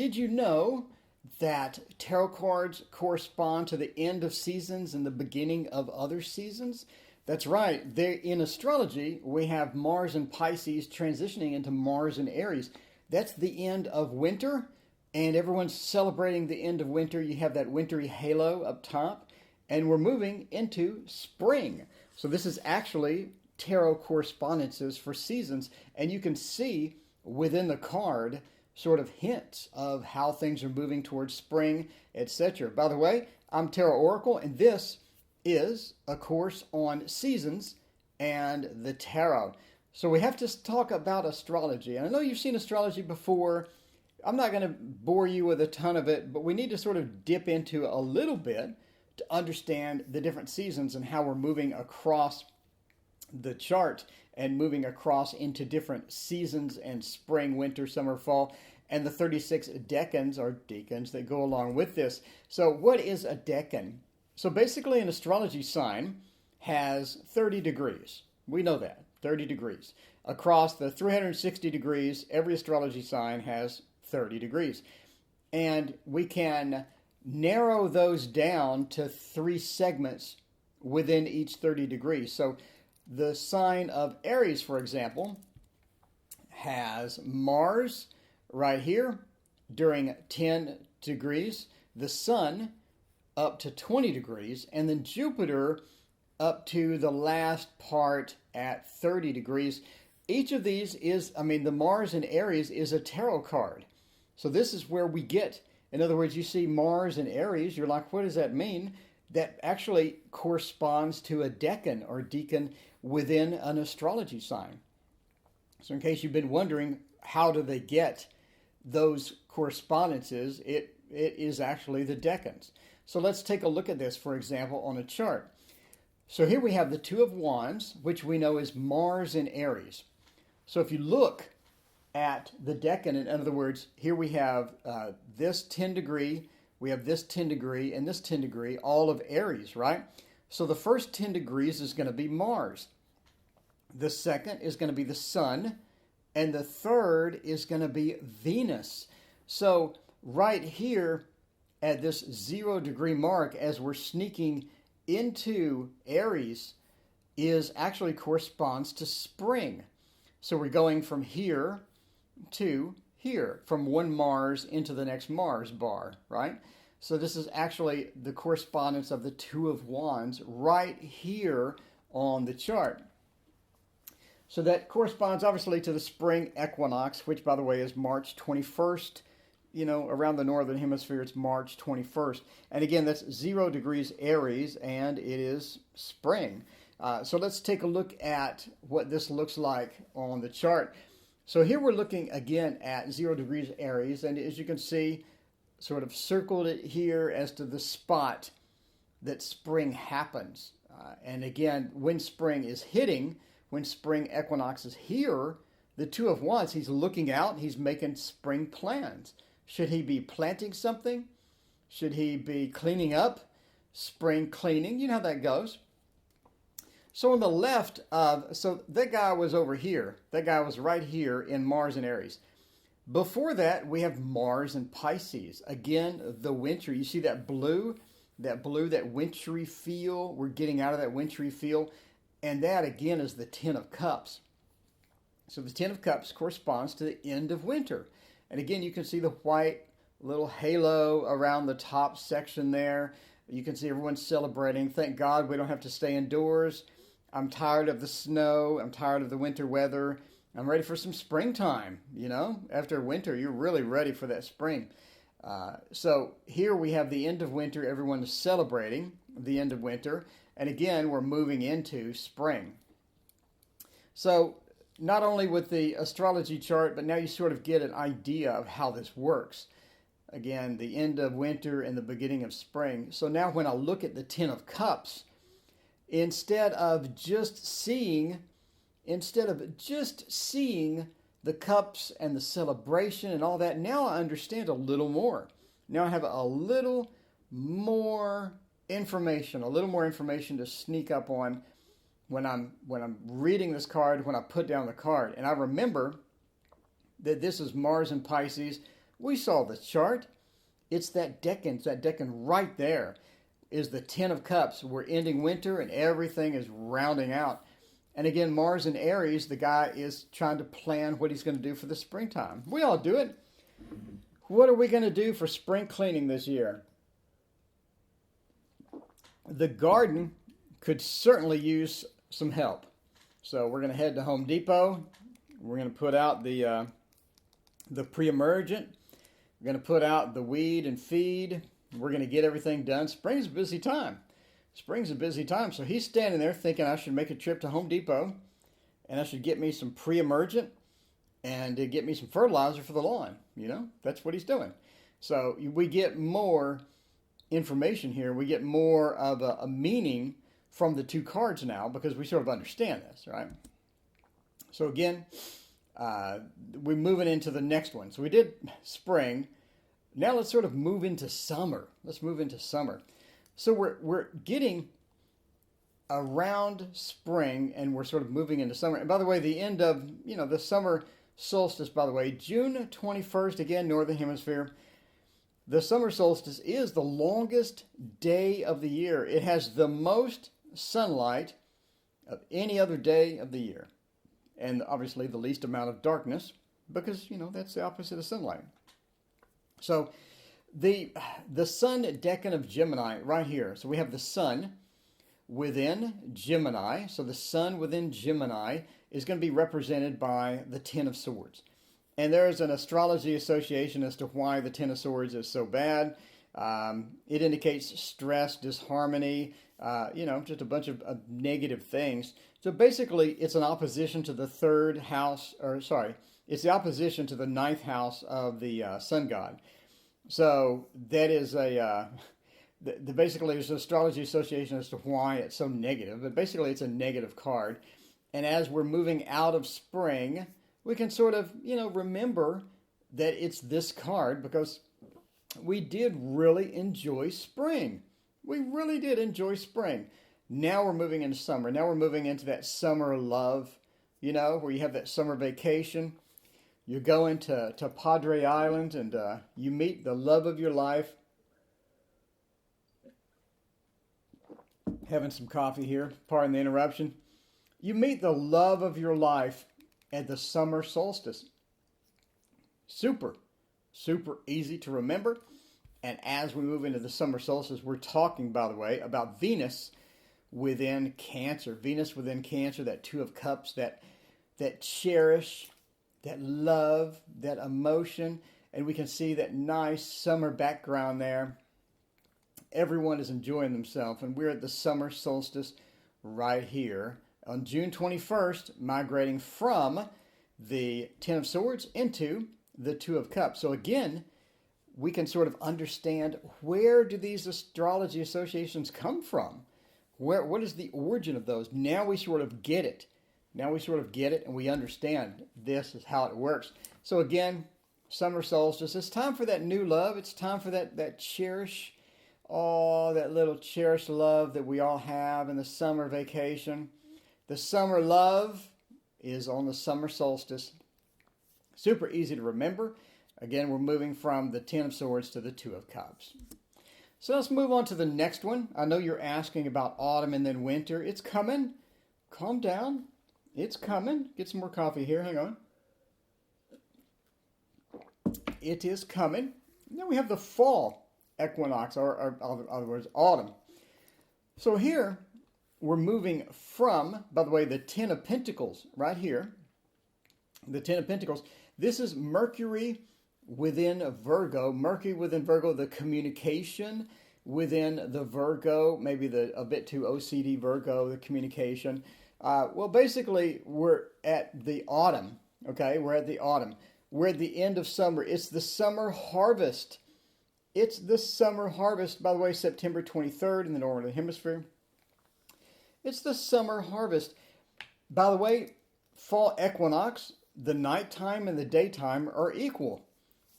did you know that tarot cards correspond to the end of seasons and the beginning of other seasons? That's right. In astrology, we have Mars and Pisces transitioning into Mars and Aries. That's the end of winter, and everyone's celebrating the end of winter. You have that wintry halo up top, and we're moving into spring. So this is actually tarot correspondences for seasons, and you can see within the card sort of hints of how things are moving towards spring, etc. By the way, I'm TarotOracle, and this is a course on seasons and the tarot. So we have to talk about astrology. And I know you've seen astrology before. I'm not going to bore you with a ton of it, but we need to sort of dip into a little bit to understand the different seasons and how we're moving across the chart and moving across into different seasons and spring, winter, summer, fall, and the 36 decans or decans that go along with this. So what is a decan? So basically an astrology sign has 30 degrees. We know that, 30 degrees. Across the 360 degrees, every astrology sign has 30 degrees. And we can narrow those down to 3 segments within each 30 degrees. So the sign of Aries, for example, has Mars right here during 10 degrees, the Sun up to 20 degrees, and then Jupiter up to the last part at 30 degrees. Each of these is, the Mars in Aries is a tarot card. So this is where we get, in other words, you see Mars in Aries, you're like, what does that mean? That actually corresponds to a decan or decan within an astrology sign. So in case you've been wondering, how do they get those correspondences? It is actually the decans. So let's take a look at this, for example, on a chart. So here we have the Two of Wands, which we know is Mars in Aries. So if you look at the decan, in other words, here we have this 10 degree, we have this 10 degree, and this 10 degree, all of Aries, right? So the first 10 degrees is going to be Mars. The second is going to be the Sun, and the third is going to be Venus. So right here at this 0 degree mark, as we're sneaking into Aries, is actually corresponds to spring. So we're going from here to here, from one Mars into the next Mars bar, right? So this is actually the correspondence of the Two of Wands right here on the chart. So that corresponds obviously to the spring equinox, which by the way is March 21st. Around the northern hemisphere, it's March 21st. And again, that's 0 degrees Aries, and it is spring. So let's take a look at what this looks like on the chart. So here we're looking again at 0 degrees Aries, and as you can see, sort of circled it here as to the spot that spring happens. And again, when spring is hitting, when spring equinox is here, the Two of Wands, he's looking out, he's making spring plans. Should he be planting something? Should he be cleaning up? Spring cleaning, you know how that goes. So on the left so that guy was over here. That guy was right here in Mars and Aries. Before that, we have Mars and Pisces. Again, the winter. You see that blue, that wintry feel. We're getting out of that wintry feel. And that, again, is the Ten of Cups. So the Ten of Cups corresponds to the end of winter. And again, you can see the white little halo around the top section there. You can see everyone celebrating. Thank God we don't have to stay indoors. I'm tired of the snow. I'm tired of the winter weather. I'm ready for some springtime. After winter, you're really ready for that spring. So here we have the end of winter. Everyone is celebrating the end of winter. And again, we're moving into spring. So not only with the astrology chart, but now you sort of get an idea of how this works. Again, the end of winter and the beginning of spring. So now when I look at the Ten of Cups, instead of just seeing the cups and the celebration and all that, now I understand a little more. Now I have a little more information to sneak up on when I'm reading this card, when I put down the card. And I remember that this is Mars and Pisces. We saw the chart. It's that Decans, that Decan right there is the Ten of Cups. We're ending winter and everything is rounding out. And again, Mars in Aries, the guy is trying to plan what he's going to do for the springtime. We all do it. What are we going to do for spring cleaning this year? The garden could certainly use some help. So we're going to head to Home Depot. We're going to put out the pre-emergent. We're going to put out the weed and feed. We're going to get everything done. Spring's a busy time. Spring's a busy time. So he's standing there thinking I should make a trip to Home Depot and I should get me some pre-emergent and get me some fertilizer for the lawn. You know, that's what he's doing. So we get more information here. We get more of a meaning from the two cards now because we sort of understand this, right? So again, we're moving into the next one. So we did spring. Now let's sort of move into summer. Let's move into summer. So we're getting around spring and we're sort of moving into summer. And by the way, the end of, the summer solstice, by the way, June 21st, again, Northern Hemisphere. The summer solstice is the longest day of the year. It has the most sunlight of any other day of the year. And obviously the least amount of darkness because, that's the opposite of sunlight. So the sun decan of Gemini right here. So we have the sun within Gemini. So the sun within Gemini is going to be represented by the Ten of Swords. And there's an astrology association as to why the Ten of Swords is so bad. It indicates stress, disharmony, just a bunch of negative things. So basically, it's an opposition to the it's the opposition to the ninth house of the sun god. So that is basically there's an astrology association as to why it's so negative. But basically, it's a negative card. And as we're moving out of spring, we can sort of, remember that it's this card because we did really enjoy spring. We really did enjoy spring. Now we're moving into summer. Now we're moving into that summer love, where you have that summer vacation. You go into Padre Island and you meet the love of your life. Having some coffee here, pardon the interruption. You meet the love of your life at the summer solstice. Super, super easy to remember. And as we move into the summer solstice, we're talking, by the way, about Venus within Cancer. Venus within Cancer, that Two of Cups, that cherish, that love, that emotion. And we can see that nice summer background there. Everyone is enjoying themselves. And we're at the summer solstice right here on June 21st, migrating from the Ten of Swords into the Two of Cups. So again, we can sort of understand where do these astrology associations come from? What is the origin of those? Now we sort of get it. Now we sort of get it and we understand this is how it works. So again, summer solstice, it's time for that new love. It's time for that cherish, that little cherished love that we all have in the summer vacation. The summer love is on the summer solstice. Super easy to remember. Again, we're moving from the Ten of Swords to the Two of Cups. So let's move on to the next one. I know you're asking about autumn and then winter. It's coming. Calm down. It's coming. Get some more coffee here. Hang on. It is coming. Then we have the fall equinox, or in other words, autumn. So here, we're moving from, by the way, the Ten of Pentacles right here. The Ten of Pentacles. This is Mercury within Virgo. Mercury within Virgo, the communication within the Virgo, maybe a bit too OCD Virgo, the communication. Well, basically, we're at the autumn, okay? We're at the autumn. We're at the end of summer. It's the summer harvest. It's the summer harvest, by the way, September 23rd in the Northern Hemisphere. It's the summer harvest. By the way, fall equinox, the nighttime and the daytime are equal.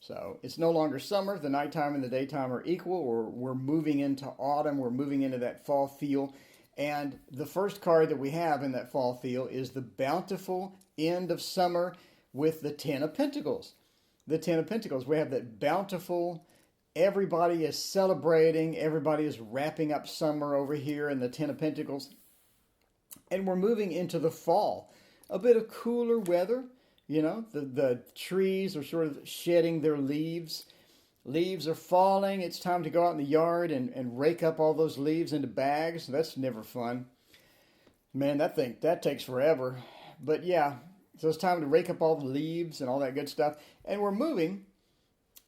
So it's no longer summer. The nighttime and the daytime are equal. We're moving into autumn. We're moving into that fall feel. And the first card that we have in that fall feel is the bountiful end of summer with the Ten of Pentacles. the Ten of Pentacles. We have that bountiful, everybody is celebrating, everybody is wrapping up summer over here in the Ten of Pentacles. And we're moving into the fall. A bit of cooler weather, you know, the trees are sort of shedding their leaves. Leaves are falling. It's time to go out in the yard and rake up all those leaves into bags. That's never fun. Man, that takes forever. But yeah, so it's time to rake up all the leaves and all that good stuff. And we're moving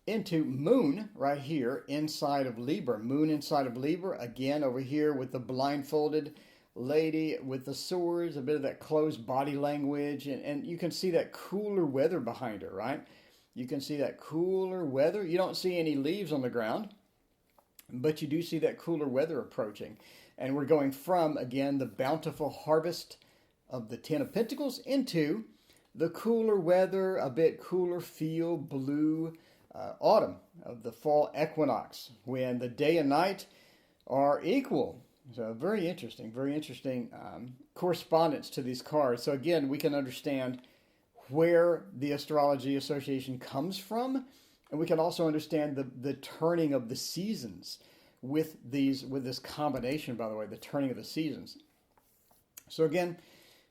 into Moon right here inside of Libra. Moon inside of Libra. Again, over here with the blindfolded lady with the swords, a bit of that closed body language. And you can see that cooler weather behind her, right? You can see that cooler weather. You don't see any leaves on the ground, but you do see that cooler weather approaching. And we're going from, again, the bountiful harvest of the Ten of Pentacles into the cooler weather, a bit cooler feel, blue autumn of the fall equinox, when the day and night are equal. So very interesting correspondence to these cards. So again, we can understand where the Astrology Association comes from, and we can also understand the turning of the seasons with this combination, by the way, the turning of the seasons. So again,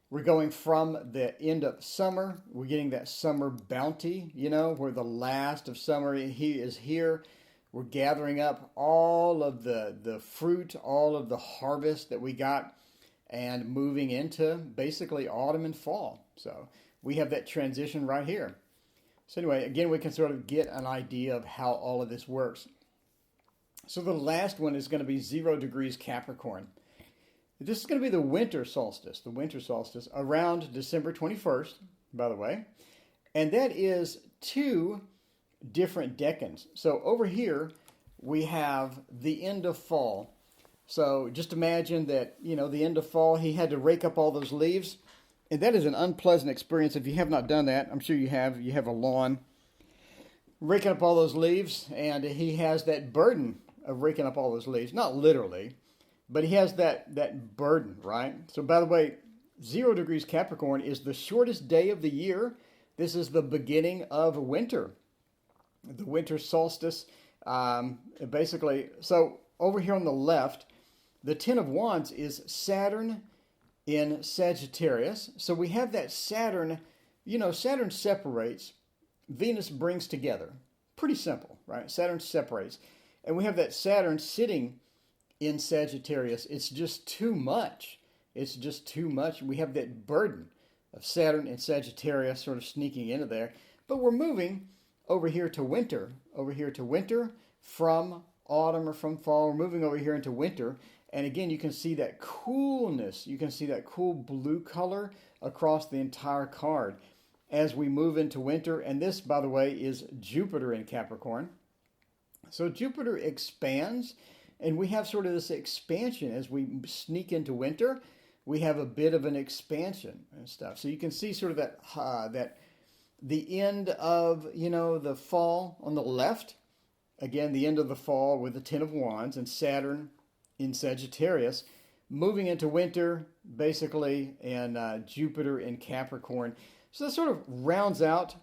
we're going from the end of summer. We're getting that summer bounty, you know, where the last of summer is here. We're gathering up all of the fruit, all of the harvest that we got, and moving into basically autumn and fall. So we have that transition right here. So anyway, again, we can sort of get an idea of how all of this works. So the last one is going to be 0 degrees Capricorn. This is going to be the winter solstice around December 21st, by the way. And that is 2 different decans. So over here, we have the end of fall. So just imagine that, you know, the end of fall, he had to rake up all those leaves. And that is an unpleasant experience. If you have not done that, I'm sure you have. You have a lawn, raking up all those leaves, and he has that burden of raking up all those leaves. Not literally, but he has that burden, right? So by the way, 0 degrees Capricorn is the shortest day of the year. This is the beginning of winter, the winter solstice. Basically, so over here on the left, the Ten of Wands is Saturn in Sagittarius. So we have that Saturn, you know, Saturn separates, Venus brings together. Pretty simple, right? Saturn separates. And we have that Saturn sitting in Sagittarius. It's just too much. It's just too much. We have that burden of Saturn and Sagittarius sort of sneaking into there. But we're moving over here to winter, from autumn or from fall. We're moving over here into winter. And again, you can see that coolness. You can see that cool blue color across the entire card as we move into winter. And this, by the way, is Jupiter in Capricorn. So Jupiter expands, and we have sort of this expansion as we sneak into winter. We have a bit of an expansion and stuff. So you can see sort of that the end of, you know, the fall on the left. Again, the end of the fall with the Ten of Wands and Saturn in Sagittarius, moving into winter, basically, and Jupiter in Capricorn. So that sort of rounds out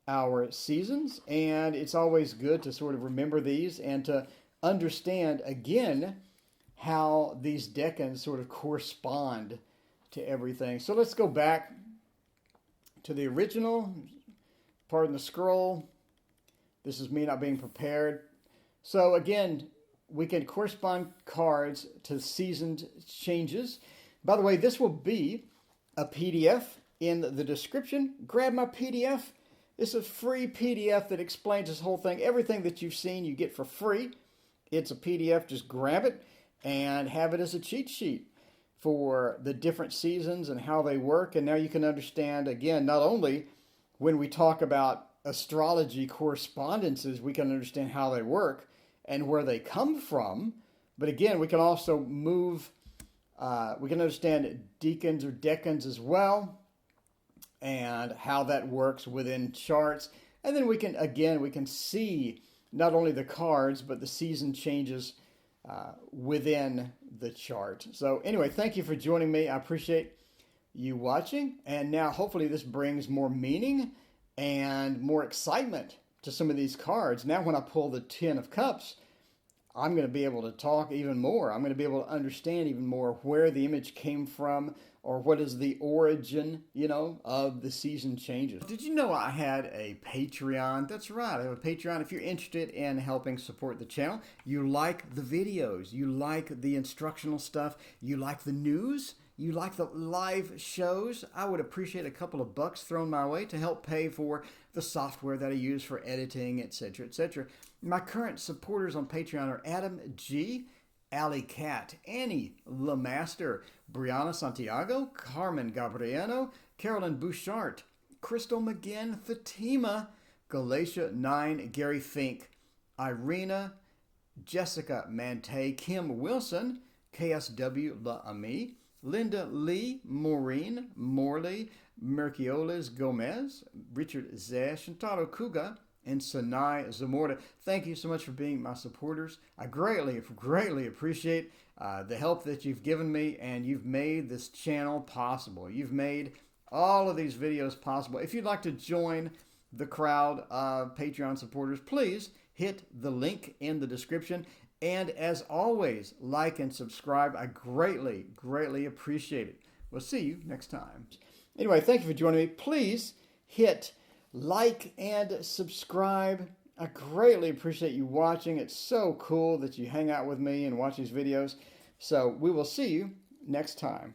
our seasons, and it's always good to sort of remember these and to understand, again, how these decans sort of correspond to everything. So let's go back to the original. Pardon the scroll. This is me not being prepared. So again, we can correspond cards to seasoned changes. By the way, this will be a PDF in the description. Grab my PDF. It's a free PDF that explains this whole thing. Everything that you've seen, you get for free. It's a PDF. Just grab it and have it as a cheat sheet for the different seasons and how they work. And now you can understand, again, not only when we talk about astrology correspondences, we can understand how they work and where they come from. But again, we can also move, we can understand decans or decans as well, and how that works within charts. And then we can see not only the cards, but the season changes within the chart. So anyway, thank you for joining me. I appreciate you watching. And now hopefully this brings more meaning and more excitement to some of these cards. Now when I pull the Ten of Cups, I'm going to be able to talk even more. I'm going to be able to understand even more where the image came from, or what is the origin, of the season changes. Did you know I had a Patreon? That's right, I have a Patreon. If you're interested in helping support the channel, you like the videos, you like the instructional stuff, you like the news, you like the live shows, I would appreciate a couple of bucks thrown my way to help pay for the software that I use for editing, etc., etc. My current supporters on Patreon are Adam G., Alley Cat, Annie Lemaster, Brianna Santiago, Carmen Gabriano, Carolyn Bouchard, Crystal McGinn, Fatima, Galatia 9, Gary Fink, Irina, Jessica Mante, Kim Wilson, KSW La Ami, Linda Lee, Maureen Morley, Mercioles Gomez, Richard Zash, Shantaro Kuga, and Sanai Zamora. Thank you so much for being my supporters. I greatly appreciate the help that you've given me, and you've made this channel possible. You've made all of these videos possible. If you'd like to join the crowd of Patreon supporters, please hit the link in the description. And as always, like and subscribe. I greatly appreciate it. We'll see you next time. Anyway, thank you for joining me. Please hit like and subscribe. I greatly appreciate you watching. It's so cool that you hang out with me and watch these videos. So we will see you next time.